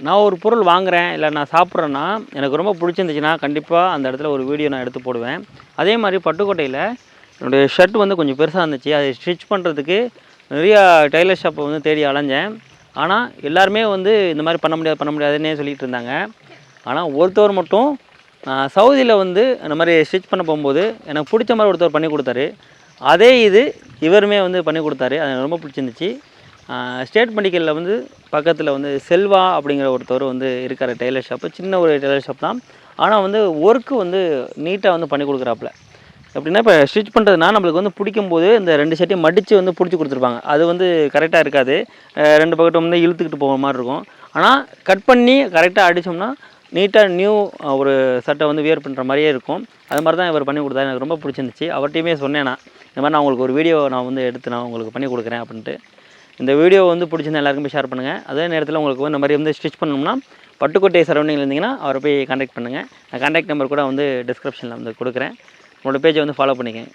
நான் ஒரு பொருள் வாங்குறேன், இல்லை நான் சாப்பிட்றேன்னா, எனக்கு ரொம்ப பிடிச்சிருந்துச்சுன்னா, கண்டிப்பாக அந்த இடத்துல ஒரு வீடியோ நான் எடுத்து போடுவேன். அதே மாதிரி பட்டுக்கோட்டையில என்னுடைய ஷர்ட் வந்து கொஞ்சம் பெருசாக இருந்துச்சு. அதை ஸ்டிச் பண்ணுறதுக்கு நிறையா டெய்லர் ஷாப்பை வந்து தேடி அலைஞ்சேன். ஆனால் எல்லாருமே வந்து இந்த மாதிரி பண்ண முடியாது பண்ண முடியாதுன்னே சொல்லிகிட்டு இருந்தாங்க. ஆனால் ஒருத்தவர் மட்டும் சவுதியில் வந்து இந்த மாதிரி ஸ்டிச் பண்ண போகும்போது எனக்கு பிடிச்ச மாதிரி ஒருத்தர் பண்ணி கொடுத்தாரு. அதே இது இவருமே வந்து பண்ணி கொடுத்தாரு. அது எனக்கு ரொம்ப பிடிச்சிருந்துச்சு. ஸ்டேட் மெடிக்கலில் வந்து பக்கத்தில் வந்து செல்வா அப்படிங்கிற ஒருத்தர் வந்து இருக்கார். டெய்லர் ஷாப்பு, சின்ன ஒரு டெய்லர் ஷாப் தான். ஆனால் வந்து ஒர்க்கு வந்து நீட்டாக வந்து பண்ணி கொடுக்குறாப்புல. எப்படின்னா, இப்போ ஸ்டிச் பண்ணுறதுனா நம்மளுக்கு வந்து பிடிக்கும்போது இந்த 2 ஷர்ட்டையும் மடித்து வந்து பிடிச்சி கொடுத்துருப்பாங்க. அது வந்து கரெக்டாக இருக்காது. 2 பக்கட்டும் வந்து இழுத்துக்கிட்டு போகிற மாதிரி இருக்கும். ஆனால் கட் பண்ணி கரெக்டாக அடித்தோம்னா நீட்டாக நியூ ஒரு சட்டை வந்து வியர் பண்ணுற மாதிரியே இருக்கும். அது மாதிரி தான் இவர் பண்ணி கொடுத்தாரு. எனக்கு ரொம்ப பிடிச்சிருந்துச்சி. அவர்கிட்டையுமே சொன்னேன் நான், இந்த மாதிரி நான் உங்களுக்கு ஒரு வீடியோ நான் வந்து எடுத்து நான் உங்களுக்கு பண்ணி கொடுக்குறேன் அப்படின்ட்டு. இந்த வீடியோ வந்து பிடிச்சிருந்தா எல்லாருக்குமே ஷேர் பண்ணுங்கள். அதே நேரத்தில் உங்களுக்கு இந்த மாதிரி வந்து ஸ்டிச் பண்ணணும்னா பட்டுக்கோட்டை சரௌண்டிங்கில் இருந்தீங்கன்னா அவரை போய் கான்டாக்ட் பண்ணுங்கள். நான் கான்டாக்ட் நம்பர் கூட வந்து டிஸ்கிரிப்ஷனில் வந்து கொடுக்குறேன். உங்களோட பேஜை வந்து ஃபாலோ பண்ணிக்கங்க.